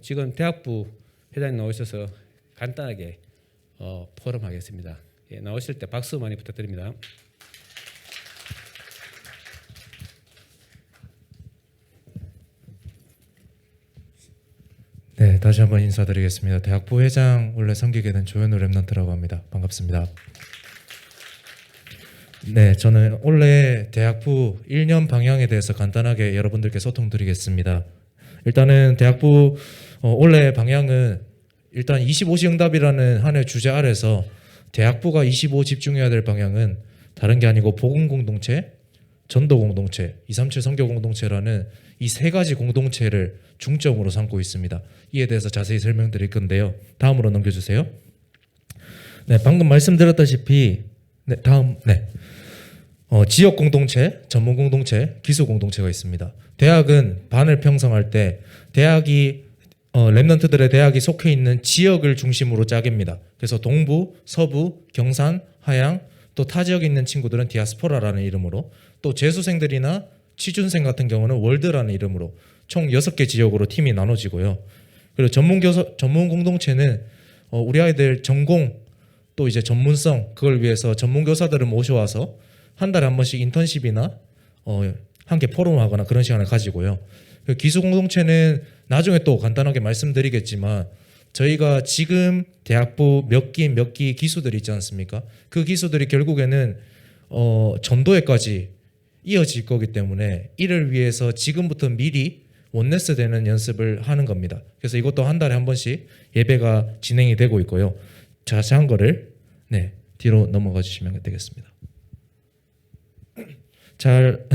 지금 대학부 회장님 나오셔서 간단하게 포럼하겠습니다. 예, 나오실 때 박수 많이 부탁드립니다. 네, 다시 한번 인사드리겠습니다. 대학부 회장 원래 섬기게 된 조현우 랩런트라고 합니다. 반갑습니다. 네, 저는 원래 대학부 1년 방향에 대해서 간단하게 여러분들께 소통드리겠습니다. 일단은 대학부 원래 방향은 일단 25시 응답이라는 한 해 주제 아래서 대학부가 25 집중해야 될 방향은 다른 게 아니고 복음 공동체, 전도 공동체, 237 선교 공동체라는 이 세 가지 공동체를 중점으로 삼고 있습니다. 이에 대해서 자세히 설명드릴 건데요. 다음으로 넘겨주세요. 네, 방금 말씀드렸다시피 지역 공동체, 전문 공동체, 기수 공동체가 있습니다. 대학은 반을 형성할 때 대학이 랩런트들의 대학이 속해 있는 지역을 중심으로 짜깁니다. 그래서 동부, 서부, 경산, 하양, 또 타 지역에 있는 친구들은 디아스포라라는 이름으로, 또 재수생들이나 취준생 같은 경우는 월드라는 이름으로 총 6개 지역으로 팀이 나눠지고요. 그리고 전문 공동체는 우리 아이들 전공 또 이제 전문성 그걸 위해서 전문 교사들을 모셔와서 한 달에 한 번씩 인턴십이나 함께 포럼을 하거나 그런 시간을 가지고요. 기수 공동체는 나중에 또 간단하게 말씀드리겠지만 저희가 지금 대학부 몇 기 기수들이 있지 않습니까? 그 기수들이 결국에는 전도회까지 이어질 거기 때문에 이를 위해서 지금부터 미리 원네스 되는 연습을 하는 겁니다. 그래서 이것도 한 달에 한 번씩 예배가 진행이 되고 있고요. 자세한 거를 뒤로 넘어가 주시면 되겠습니다. 잘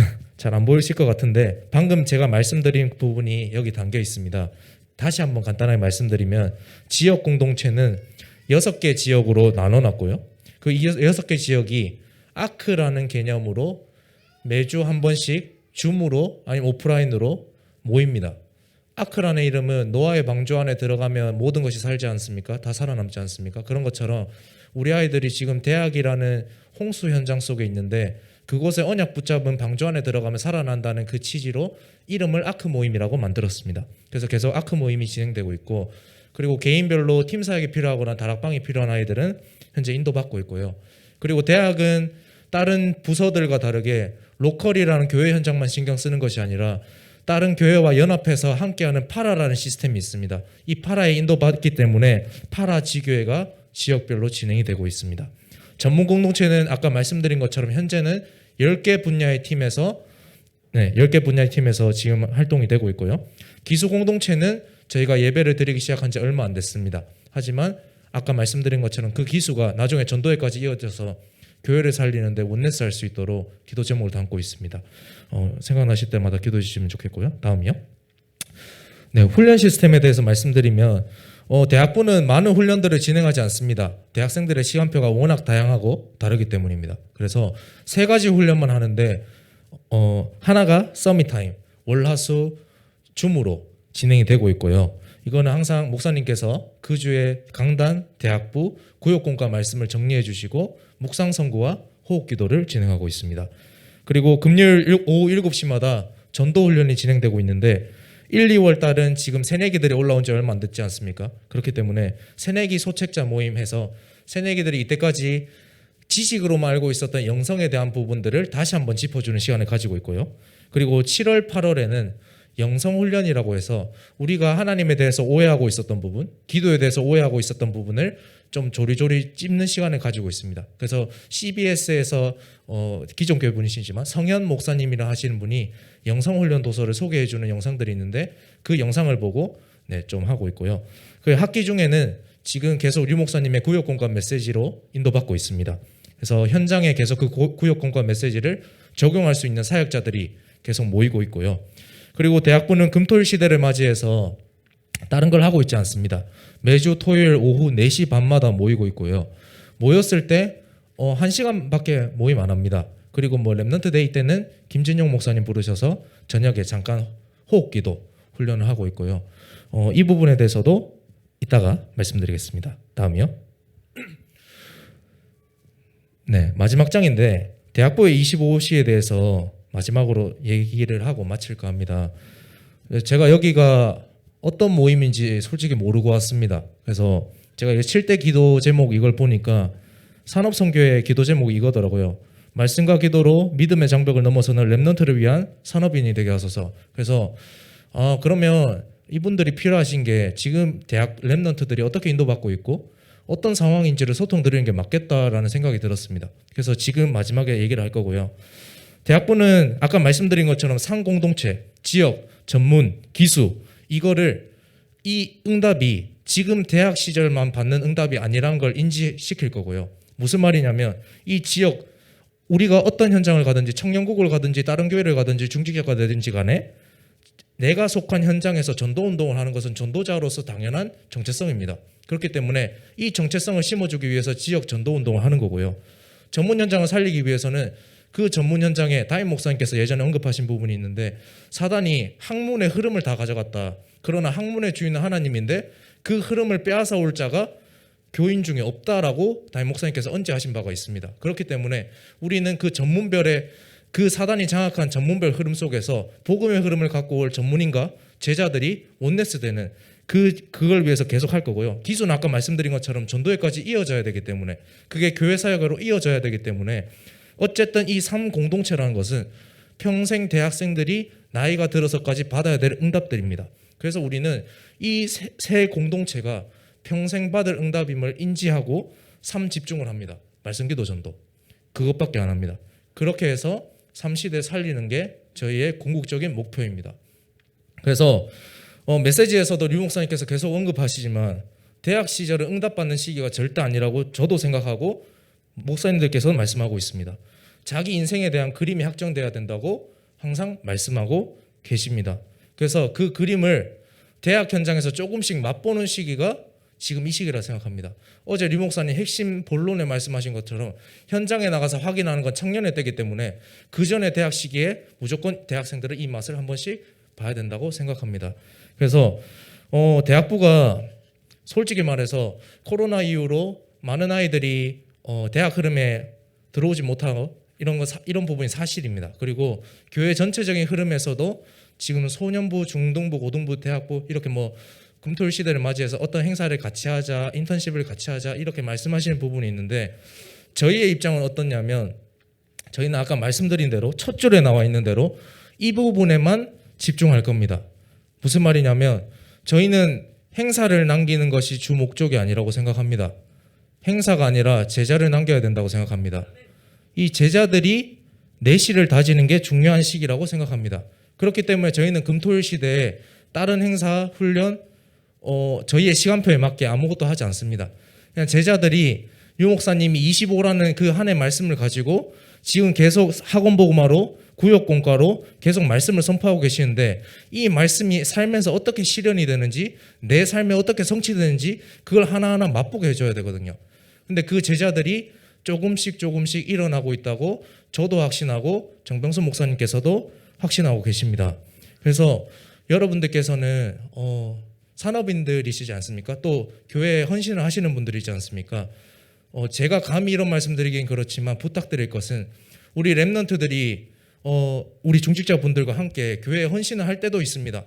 안 보이실 것 같은데 방금 제가 말씀드린 부분이 여기 담겨 있습니다. 다시 한번 간단하게 말씀드리면 지역 공동체는 6개 지역으로 나눠놨고요. 그 6개 지역이 아크라는 개념으로 매주 한 번씩 줌으로 아니면 오프라인으로 모입니다. 아크라는 이름은 노아의 방주 안에 들어가면 모든 것이 살지 않습니까? 다 살아남지 않습니까? 그런 것처럼 우리 아이들이 지금 대학이라는 홍수 현장 속에 있는데 그곳에 언약 붙잡은 방주 안에 들어가면 살아난다는 그 취지로 이름을 아크 모임이라고 만들었습니다. 그래서 계속 아크 모임이 진행되고 있고, 그리고 개인별로 팀 사역이 필요하거나 다락방이 필요한 아이들은 현재 인도받고 있고요. 그리고 대학은 다른 부서들과 다르게 로컬이라는 교회 현장만 신경 쓰는 것이 아니라 다른 교회와 연합해서 함께하는 파라라는 시스템이 있습니다. 이 파라에 인도받기 때문에 파라 지교회가 지역별로 진행이 되고 있습니다. 전문 공동체는 아까 말씀드린 것처럼 현재는 10개 분야의 팀에서 10개 분야의 팀에서 지금 활동이 되고 있고요. 기수 공동체는 저희가 예배를 드리기 시작한 지 얼마 안 됐습니다. 하지만 아까 말씀드린 것처럼 그 기수가 나중에 전도회까지 이어져서 교회를 살리는데 원네스 할 수 있도록 기도 제목을 담고 있습니다. 생각나실 때마다 기도해 주시면 좋겠고요. 다음이요. 훈련 시스템에 대해서 말씀드리면 대학부는 많은 훈련들을 진행하지 않습니다. 대학생들의 시간표가 워낙 다양하고 다르기 때문입니다. 그래서 3가지 훈련만 하는데 하나가 서밋타임, 월화수 줌으로 진행이 되고 있고요. 이거는 항상 목사님께서 그 주에 강단, 대학부, 구역공과 말씀을 정리해 주시고 묵상 선구와 호흡 기도를 진행하고 있습니다. 그리고 금요일 오후 7시마다 전도 훈련이 진행되고 있는데 1, 2월 달은 지금 새내기들이 올라온 지 얼마 안 됐지 않습니까? 그렇기 때문에 새내기 소책자 모임해서 새내기들이 이때까지 지식으로만 알고 있었던 영성에 대한 부분들을 다시 한번 짚어주는 시간을 가지고 있고요. 그리고 7월, 8월에는 영성훈련이라고 해서 우리가 하나님에 대해서 오해하고 있었던 부분, 기도에 대해서 오해하고 있었던 부분을 좀 조리조리 찝는 시간을 가지고 있습니다. 그래서 CBS에서 기존 교회분이시지만 성현 목사님이라 하시는 분이 영성훈련 도서를 소개해주는 영상들이 있는데 그 영상을 보고 좀 하고 있고요. 그 학기 중에는 지금 계속 류 목사님의 구역공감 메시지로 인도받고 있습니다. 그래서 현장에 계속 그 구역공감 메시지를 적용할 수 있는 사역자들이 계속 모이고 있고요. 그리고 대학부는 금토일 시대를 맞이해서 다른 걸 하고 있지 않습니다. 매주 토요일 오후 4시 반마다 모이고 있고요. 모였을 때 1시간밖에 모임 안 합니다. 그리고 랩런트 데이 때는 김진용 목사님 부르셔서 저녁에 잠깐 호흡기도 훈련을 하고 있고요. 이 부분에 대해서도 이따가 말씀드리겠습니다. 다음이요. 마지막 장인데 대학부의 25시에 대해서 마지막으로 얘기를 하고 마칠까 합니다. 제가 여기가 어떤 모임인지 솔직히 모르고 왔습니다. 그래서 제가 7대 기도 제목 이걸 보니까 산업선교의 기도 제목이 이거더라고요. 말씀과 기도로 믿음의 장벽을 넘어서는 렘넌트를 위한 산업인이 되게 하소서. 그래서 그러면 이분들이 필요하신 게 지금 대학 렘넌트들이 어떻게 인도받고 있고 어떤 상황인지를 소통드리는 게 맞겠다라는 생각이 들었습니다. 그래서 지금 마지막에 얘기를 할 거고요. 대학부는 아까 말씀드린 것처럼 상공동체, 지역, 전문, 기수 이거를 이 응답이 지금 대학 시절만 받는 응답이 아니라는 걸 인지시킬 거고요. 무슨 말이냐면 이 지역 우리가 어떤 현장을 가든지 청년국을 가든지 다른 교회를 가든지 중직자가 되든지 간에 내가 속한 현장에서 전도운동을 하는 것은 전도자로서 당연한 정체성입니다. 그렇기 때문에 이 정체성을 심어주기 위해서 지역 전도운동을 하는 거고요. 전문 현장을 살리기 위해서는 그 전문 현장에 담임 목사님께서 예전에 언급하신 부분이 있는데 사단이 학문의 흐름을 다 가져갔다. 그러나 학문의 주인은 하나님인데 그 흐름을 빼앗아 올 자가 교인 중에 없다라고 담임 목사님께서 언제하신 바가 있습니다. 그렇기 때문에 우리는 그 전문별의 그 사단이 장악한 전문별 흐름 속에서 복음의 흐름을 갖고 올 전문인과 제자들이 원네스되는 그걸 위해서 계속 할 거고요. 기수는 아까 말씀드린 것처럼 전도회까지 이어져야 되기 때문에 그게 교회 사역으로 이어져야 되기 때문에 어쨌든 이 3공동체라는 것은 평생 대학생들이 나이가 들어서까지 받아야 될 응답들입니다. 그래서 우리는 이 세 공동체가 평생 받을 응답임을 인지하고 3집중을 합니다. 말씀기도 전도 그것밖에 안 합니다. 그렇게 해서 3시대 살리는 게 저희의 궁극적인 목표입니다. 그래서 메시지에서도 류 목사님께서 계속 언급하시지만 대학 시절은 응답받는 시기가 절대 아니라고 저도 생각하고 목사님들께서는 말씀하고 있습니다. 자기 인생에 대한 그림이 확정돼야 된다고 항상 말씀하고 계십니다. 그래서 그 그림을 대학 현장에서 조금씩 맛보는 시기가 지금 이 시기라 생각합니다. 어제 류 목사님 핵심 본론에 말씀하신 것처럼 현장에 나가서 확인하는 건 청년의 때이기 때문에 그 전에 대학 시기에 무조건 대학생들은 이 맛을 한 번씩 봐야 된다고 생각합니다. 그래서 대학부가 솔직히 말해서 코로나 이후로 많은 아이들이 대학 흐름에 들어오지 못하고 이런 부분이 사실입니다. 그리고 교회 전체적인 흐름에서도 지금 소년부, 중등부, 고등부, 대학부 이렇게 금토일 시대를 맞이해서 어떤 행사를 같이 하자, 인턴십을 같이 하자 이렇게 말씀하시는 부분이 있는데 저희의 입장은 어떻냐면 저희는 아까 말씀드린 대로 첫 줄에 나와 있는 대로 이 부분에만 집중할 겁니다. 무슨 말이냐면 저희는 행사를 남기는 것이 주 목적이 아니라고 생각합니다. 행사가 아니라 제자를 남겨야 된다고 생각합니다. 이 제자들이 내실을 다지는 게 중요한 시기라고 생각합니다. 그렇기 때문에 저희는 금토일 시대에 다른 행사, 훈련 저희의 시간표에 맞게 아무것도 하지 않습니다. 그냥 제자들이 유 목사님이 25라는 그 한 해 말씀을 가지고 지금 계속 학원 복음화로 구역공과로 계속 말씀을 선포하고 계시는데 이 말씀이 삶에서 어떻게 실현이 되는지 내 삶에 어떻게 성취되는지 그걸 하나하나 맛보게 해줘야 되거든요. 근데 그 제자들이 조금씩 일어나고 있다고 저도 확신하고 정병수 목사님께서도 확신하고 계십니다. 그래서 여러분들께서는 산업인들이시지 않습니까? 또 교회에 헌신을 하시는 분들이지 않습니까? 제가 감히 이런 말씀드리긴 그렇지만 부탁드릴 것은 우리 렘넌트들이 우리 중직자분들과 함께 교회에 헌신을 할 때도 있습니다.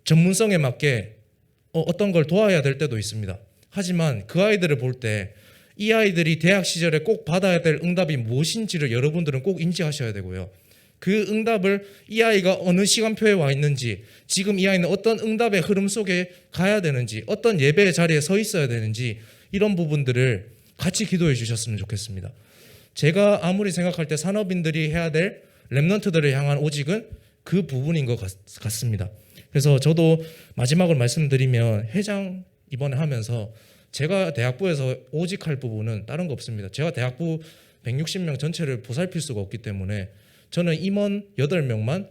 전문성에 맞게 어떤 걸 도와야 될 때도 있습니다. 하지만 그 아이들을 볼 때 이 아이들이 대학 시절에 꼭 받아야 될 응답이 무엇인지를 여러분들은 꼭 인지하셔야 되고요. 그 응답을 이 아이가 어느 시간표에 와 있는지 지금 이 아이는 어떤 응답의 흐름 속에 가야 되는지 어떤 예배의 자리에 서 있어야 되는지 이런 부분들을 같이 기도해 주셨으면 좋겠습니다. 제가 아무리 생각할 때 산업인들이 해야 될 렘넌트들을 향한 오직은 그 부분인 것 같습니다. 그래서 저도 마지막으로 말씀드리면 회장 이번에 하면서 제가 대학부에서 오직할 부분은 다른 거 없습니다. 제가 대학부 160명 전체를 보살필 수가 없기 때문에 저는 임원 8명만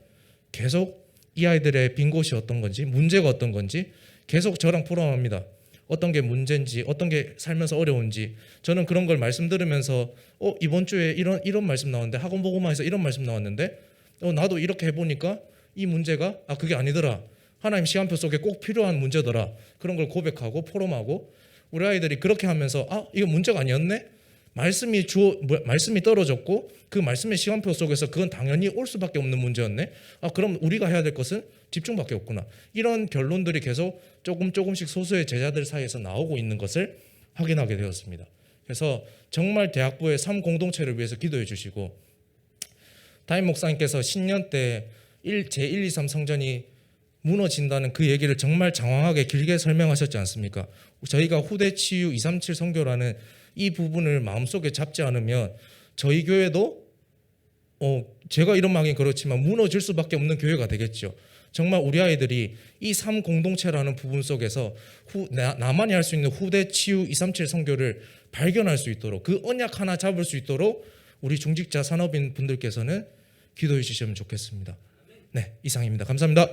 계속 이 아이들의 빈 곳이 어떤 건지 문제가 어떤 건지 계속 저랑 포럼합니다. 어떤 게 문제인지 어떤 게 살면서 어려운지 저는 그런 걸 말씀 들으면서 이번 주에 이런 말씀 나왔는데 학원 보고만에서 이런 말씀 나왔는데 나도 이렇게 해보니까 이 문제가 그게 아니더라. 하나님 시간표 속에 꼭 필요한 문제더라. 그런 걸 고백하고 포럼하고 우리 아이들이 그렇게 하면서 이거 문제가 아니었네? 말씀이 떨어졌고 그 말씀의 시간표 속에서 그건 당연히 올 수밖에 없는 문제였네. 그럼 우리가 해야 될 것은 집중밖에 없구나. 이런 결론들이 계속 조금씩 소수의 제자들 사이에서 나오고 있는 것을 확인하게 되었습니다. 그래서 정말 대학부의 삶 공동체를 위해서 기도해 주시고, 담임 목사님께서 신년 때 제1, 2, 3 성전이 무너진다는 그 얘기를 정말 장황하게 길게 설명하셨지 않습니까? 저희가 후대 치유 237 선교라는 이 부분을 마음속에 잡지 않으면 저희 교회도 제가 이런 말하긴 그렇지만 무너질 수밖에 없는 교회가 되겠죠. 정말 우리 아이들이 이 삶 공동체라는 부분 속에서 나만이 할 수 있는 후대 치유 237 선교를 발견할 수 있도록, 그 언약 하나 잡을 수 있도록 우리 중직자 산업인 분들께서는 기도해 주시면 좋겠습니다. 네, 이상입니다. 감사합니다.